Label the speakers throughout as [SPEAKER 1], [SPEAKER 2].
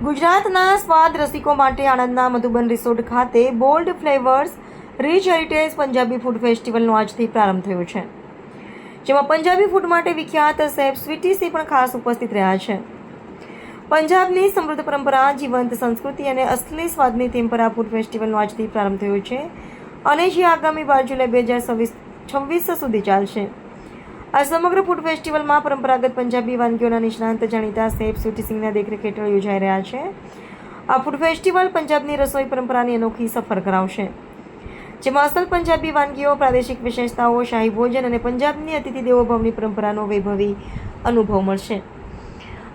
[SPEAKER 1] ગુજરાતના સ્વાદ રસિકો માટે આણંદના મધુબન રિસોર્ટ ખાતે bold flavours rich heritage Punjabi food ફેસ્ટિવલનો આજથી પ્રારંભ થયો છે, જેમાં પંજાબી ફૂડ માટે વિખ્યાત શેફ સ્વીટી સી પણ ખાસ ઉપસ્થિત રહ્યા છે. પંજાબની સમૃદ્ધ પરંપરા, જીવંત સંસ્કૃતિ અને અસલી સ્વાદની થીમ પર આ ફૂડ ફેસ્ટિવલનો આજથી પ્રારંભ થયો છે અને જે આગામી 12 જુલાઈ 2026 સુધી ચાલશે. આ સમગ્ર ફૂડ ફેસ્ટિવલમાં પરંપરાગત પંજાબી વાનગીઓના નિષ્ણાંત જાણીતા શેફ સ્વીટી સિંહના દેખરેખ હેઠળ યોજાઈ રહ્યા છે. આ ફૂડ ફેસ્ટિવલ પંજાબની રસોઈ પરંપરાની અનોખી સફર કરાવશે, જેમાં અસલ પંજાબી વાનગીઓ, પ્રાદેશિક વિશેષતાઓ, શાહી ભોજન અને પંજાબની અતિથિ દેવો ભવની પરંપરાનો વૈભવી અનુભવ મળશે.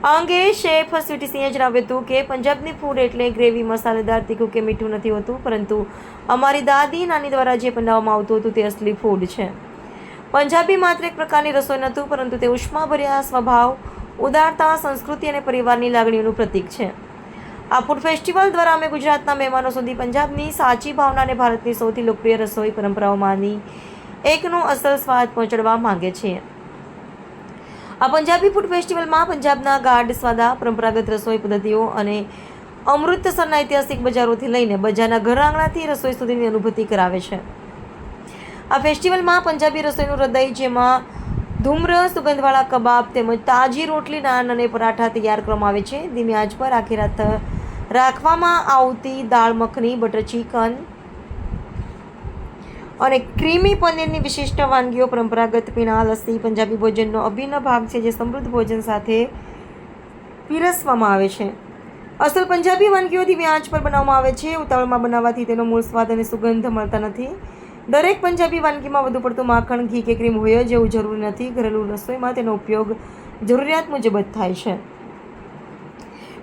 [SPEAKER 1] આ અંગે શેફ સ્વીટી સિંહે જણાવ્યું હતું કે પંજાબની ફૂડ એટલે ગ્રેવી, મસાલેદાર, તીખું કે મીઠું નથી હોતું, પરંતુ અમારી દાદી નાની દ્વારા જે બનાવવામાં આવતું હતું તે અસલી ફૂડ છે. પંજાબી માત્ર એક પ્રકારની રસોઈ નહોતું, પરંતુ તે ઉષ્માભર્યા સ્વભાવ, ઉદારતા, સંસ્કૃતિ અને પરિવારની લાગણીઓનું પ્રતીક છે. આ ફૂડ ફેસ્ટિવલ દ્વારા અમે ગુજરાતના મહેમાનો સુધી પંજાબની સાચી ભાવના અને ભારતની સૌથી લોકપ્રિય રસોઈ પરંપરાઓમાંની એકનો અસલ સ્વાદ પહોંચાડવા માંગે છીએ. આ પંજાબી ફૂડ ફેસ્ટિવલમાં પંજાબના ગાઢ સ્વાદા, પરંપરાગત રસોઈ પદ્ધતિઓ અને અમૃતસરના ઐતિહાસિક બજારોથી લઈને બજારના ઘર આંગણાથી રસોઈ સુધીની અનુભૂતિ કરાવે છે. આ ફેસ્ટિવલમાં પંજાબી રસોઈનું હૃદય, જેમાં ધૂમ્ર, સુગંધવાળા કબાબ તેમજ તાજી રોટલી, નાન અને પરાઠા તૈયાર કરવામાં આવે છે. ધીમી આંચ પર આખી રાત રાખવામાં આવતી દાળ મખની, બટર ચિકન અને ક્રીમી પનીરની વિશિષ્ટ વાનગીઓ, પરંપરાગત પીણા, લસ્સી પંજાબી ભોજનનો અભિન્ન ભાગ છે, જે સમૃદ્ધ ભોજન સાથે પીરસવામાં આવે છે. અસલ પંજાબી વાનગીઓ ધીમી આંચ પર બનાવવામાં આવે છે. ઉતાવળમાં બનાવવાથી તેનો મૂળ સ્વાદ અને સુગંધ મળતા નથી. દરેક પંજાબી વાનગીમાં વધુ પડતું માખણ, ઘી કે ક્રીમ હોય જેવું જરૂરી નથી. ઘરેલું રસોઈમાં તેનો ઉપયોગ જરૂરિયાત મુજબ જ થાય છે.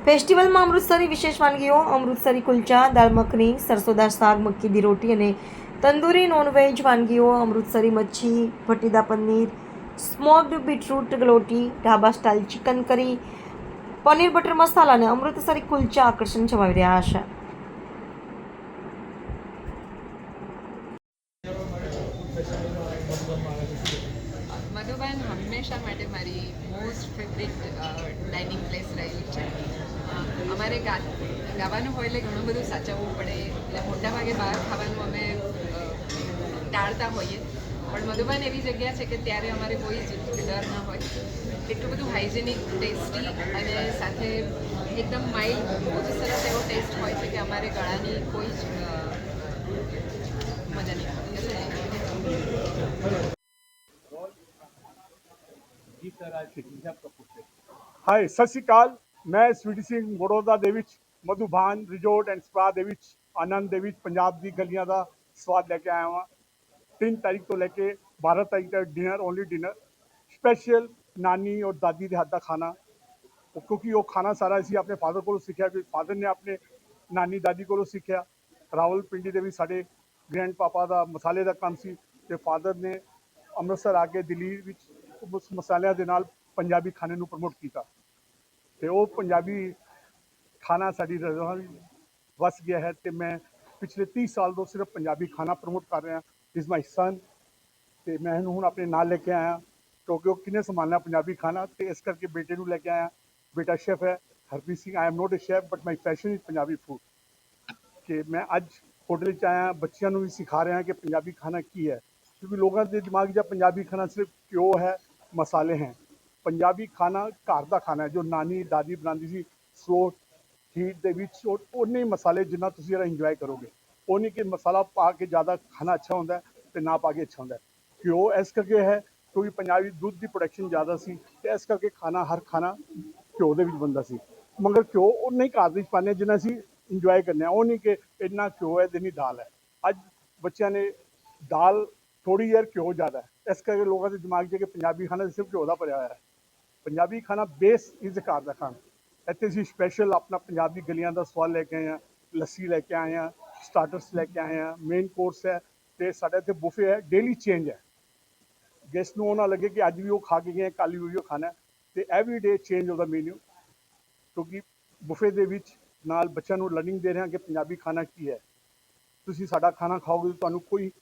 [SPEAKER 1] ફેસ્ટિવલમાં અમૃતસરી વિશેષ વાનગીઓ, અમૃતસરી કુલચા, દાળ મખની, સરસોદા શાક, મક્કી દી રોટી અને તંદૂરી નોનવેજ વાનગીઓ, અમૃતસરી મચ્છી, ભટ્ટીદા paneer, smoked beetroot ગલોટી, dhaba style chicken કરી, પનીર બટર મસાલા અને અમૃતસરી કુલચા આકર્ષણ જમાવી રહ્યા છે.
[SPEAKER 2] મધુબન હંમેશા માટે મારી મોસ્ટ ફેવરિટ ડાઇનિંગ પ્લેસ રહેલી છે. અમારે ગાવાનું હોય એટલે ઘણું બધું સાચવવું પડે, એટલે મોટાભાગે બહાર ખાવાનું અમે ટાળતા હોઈએ. પણ મધુબન એવી જગ્યા છે કે ત્યારે અમારે કોઈ જ ડર ન હોય. એટલું બધું હાઇજેનિક, ટેસ્ટી અને સાથે એકદમ માઇલ્ડ, બહુ જ સરસ એવો ટેસ્ટ હોય છે કે અમારે ગળાની કોઈ જ મજા નહીં આવે.
[SPEAKER 3] हाय सत श्रीकाल। मैं स्वीटी सिंह बड़ौदा दे विच मधुबान रिजोर्ट एंड स्पा दे विच आनंद दे विच पंजाब दी गलियां दा स्वाद लेके आया हुआ। 3 तारीख तो लेके 12 तारीख तक डिनर, ओनली डिनर स्पेशल नानी और दादी के हाथ का खाना, क्योंकि वो खाना सारा असी अपने फादर को सीखा, फादर ने अपने नानी दादी को सीखा। रावलपिंडी दे विच साडे ग्रैंड पापा का मसाले का काम सी ते फादर ने अमृतसर आके दिल्ली विच उस मसालियां दे नाल पंजाबी खाने नूं प्रमोट किया ते वो पंजाबी खाना साडी रज़ा वस गया है। ते मैं पिछले 30 साल तो सिर्फ पंजाबी खाना प्रमोट कर रहा। इज़ माई सन ते मैं हुण अपने नाल लेके आया, क्योंकि वो किन्ने संभालना पंजाबी खाना, ते इस करके बेटे नूं लेके आया। बेटा शेफ है Harpreet Singh. I am not a chef but my passion is Punjabi food. कि मैं अज होटल च आया, बच्चों भी सिखा रहा कि पंजाबी खाना की है, क्योंकि लोगों के दिमाग च पंजाबी खाना सिर्फ घ्यो है, मसाले हैं। पंजाबी खाना घर का खाना है, जो नानी दादी बनाती सी स्लो हीट दे विच, उन्ने ही मसाले जिन्ना तुसीं इंजॉय करोगे। वो नहीं कि मसाला पा के ज़्यादा खाना अच्छा होता है तो ना पा के अच्छा होता है। घ्यो इस करके है क्योंकि पंजाबी दुध की प्रोडक्शन ज़्यादा सी, इस करके खाना हर खाना घ्यो दे विच बनदा सी। मगर घ्यो उन्ना ही घर विच पाने जिन्ना असीं इंजॉय करने। वो नहीं कि इन्ना घ्यो है जिन्नी दाल है। अज बच्चों ने दाल थोड़ी यार घ्यो ज़्यादा है, इस करके लोगों के दिमाग च कि पंजाबी खाना सिर्फ घ्यो का भरिया होया है। पंजाबी खाना बेस इज घर का खाना। इतने असीं स्पैशल अपना पंजाबी गलियां का स्वाद लेके आए हैं, लस्सी लेके आए हैं, स्टार्टर्स लेके आए हैं, मेन कोर्स है, तो साढ़े इतने बुफे है, डेली चेंज है। गेस्ट को ना लगे कि अज भी वो खा के गए, कल भी वो खाना है, तो every day change of the menu. क्योंकि बुफे के नाल बच्चों को लर्निंग दे रहे हैं कि पंजाबी खाना की है। तुसीं साडा खाना खाओगे तो तुहानूं कोई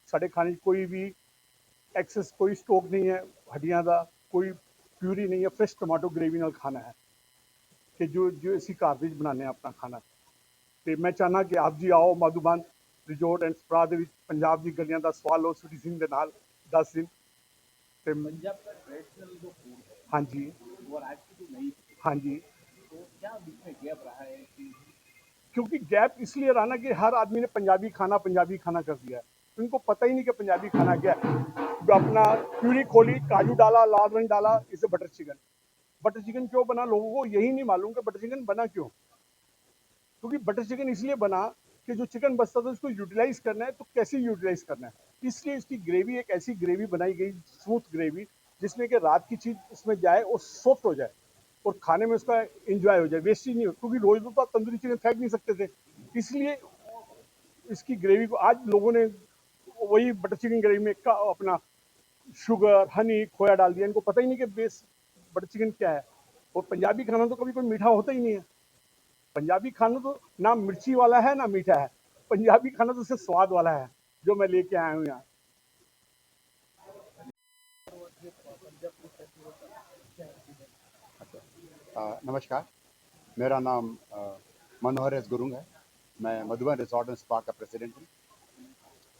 [SPEAKER 3] साडे खाने कोई भी एक्सेस कोई स्टॉक नहीं है, हड्डियां का कोई प्यूरी नहीं है, फ्रेश टमाटो ग्रेवी नाल खाना है। ਕਿ ਜੋ ਅਸੀਂ ਘਰ ਵਿੱਚ ਬਣਾਉਂਦੇ ਹਾਂ ਆਪਣਾ ਖਾਣਾ। ਤੇ ਮੈਂ ਚਾਹੁੰਦਾ ਕਿ ਆਪ ਜੀ ਆਓ ਮਧੂਬਨ ਰਿਜ਼ੋਰਟ ਐਂਡ ਸਪਾ ਦੇ ਵਿੱਚ, ਪੰਜਾਬ ਦੀ ਗਲੀਆਂ ਦਾ ਸਵਾਦ ਲਓ ਸਵੀਟੀ ਸਿੰਘ ਦੇ ਨਾਲ 10 ਦਿਨ। ਤੇ
[SPEAKER 4] पंजाब का ट्रेडिशनल जो फूड है
[SPEAKER 3] ਹਾਂਜੀ
[SPEAKER 4] वो आज की जो नई
[SPEAKER 3] ਹਾਂਜੀ,
[SPEAKER 4] तो क्या बीच में गैप रहा है कि
[SPEAKER 3] क्योंकि गैप इसलिए रहा ना कि हर आदमी ने पंजाबी खाना कर दिया है। उनको पता ही नहीं कि पंजाबी खाना क्या है। जो अपना प्यूरी खोली, काजू डाला, लाल रंग डाला, इसे बटर चिकन। बटर चिकन क्यों बना, लोगों को यही नहीं मालूम कि बटर चिकन बना क्यों। क्योंकि बटर चिकन इसलिए बना कि जो चिकन बचता था उसको यूटिलाइज करना है, तो कैसे यूटिलाइज करना है। इसलिए इसकी ग्रेवी एक ऐसी ग्रेवी बनाई गई, स्मूथ ग्रेवी, जिसमें कि रात की चीज उसमें जाए और सॉफ्ट हो जाए और खाने में उसका एंजॉय हो जाए, वेस्ट ही नहीं हो। क्योंकि रोज रोज तो आप तंदूरी चिकन फेंक नहीं सकते थे, इसलिए इसकी ग्रेवी को आज लोगों ने वही बटर चिकन ग्रेवी में अपना शुगर, हनी, खोया डाल दिया। इनको पता ही नहीं कि बेस बटर चिकन क्या है। और पंजाबी खाना तो कभी कोई मीठा होता ही नहीं है। पंजाबी खाना तो ना मिर्ची वाला है ना मीठा है। पंजाबी खाना तो सिर्फ स्वाद वाला है, जो मैं लेके आया हूँ यहाँ।
[SPEAKER 5] नमस्कार, मेरा नाम मनोहर एस गुरुंग है। मैं मधुबन रिसोर्ट एंड स्पा का प्रेसिडेंट हूँ।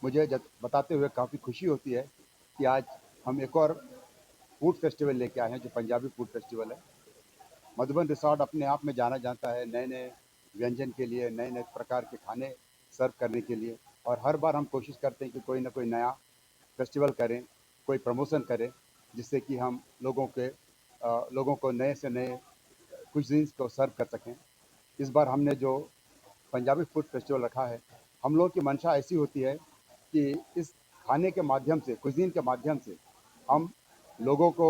[SPEAKER 5] मुझे बताते हुए काफ़ी खुशी होती है कि आज हम एक और फूड फेस्टिवल लेके आए हैं, जो पंजाबी फूड फेस्टिवल है। मधुबन रिसोर्ट अपने आप में जाना जाता है नए नए व्यंजन के लिए, नए नए प्रकार के खाने सर्व करने के लिए। और हर बार हम कोशिश करते हैं कि कोई ना कोई नया फेस्टिवल करें, कोई प्रमोशन करें, जिससे कि हम लोगों को नए से नए कुजीन्स को सर्व कर सकें। इस बार हमने जो पंजाबी फूड फेस्टिवल रखा है, हम लोगों की मंशा ऐसी होती है कि इस खाने के माध्यम से, कुजीन के माध्यम से हम लोगों को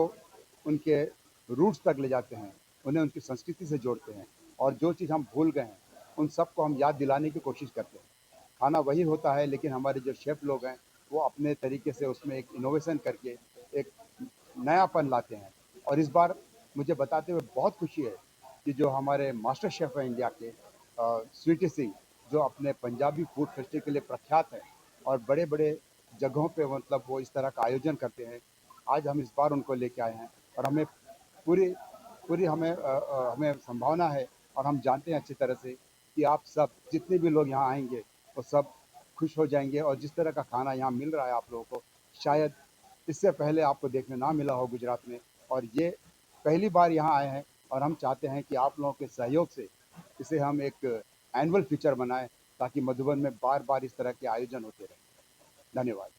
[SPEAKER 5] उनके रूट्स तक ले जाते हैं, उन्हें उनकी संस्कृति से जोड़ते हैं, और जो चीज़ हम भूल गए हैं उन सबको हम याद दिलाने की कोशिश करते हैं। खाना वही होता है, लेकिन हमारे जो शेफ़ लोग हैं वो अपने तरीके से उसमें एक इनोवेशन करके एक नयापन लाते हैं। और इस बार मुझे बताते हुए बहुत खुशी है कि जो हमारे मास्टर शेफ़ हैं इंडिया के, स्वीटी सिंह, जो अपने पंजाबी फूड फेस्टिवल के लिए प्रख्यात है और बड़े बड़े जगहों पे मतलब वो इस तरह का आयोजन करते हैं, आज हम इस बार उनको लेके आए हैं। और हमें पूरी पूरी हमें संभावना है और हम जानते हैं अच्छी तरह से कि आप सब जितने भी लोग यहाँ आएंगे वो सब खुश हो जाएंगे। और जिस तरह का खाना यहाँ मिल रहा है आप लोगों को, शायद इससे पहले आपको देखने ना मिला हो गुजरात में, और ये पहली बार यहाँ आए हैं। और हम चाहते हैं कि आप लोगों के सहयोग से इसे हम एक एनुअल फीचर बनाएं, ताकि मधुबन में बार बार इस तरह के आयोजन होते रहें। धन्यवाद।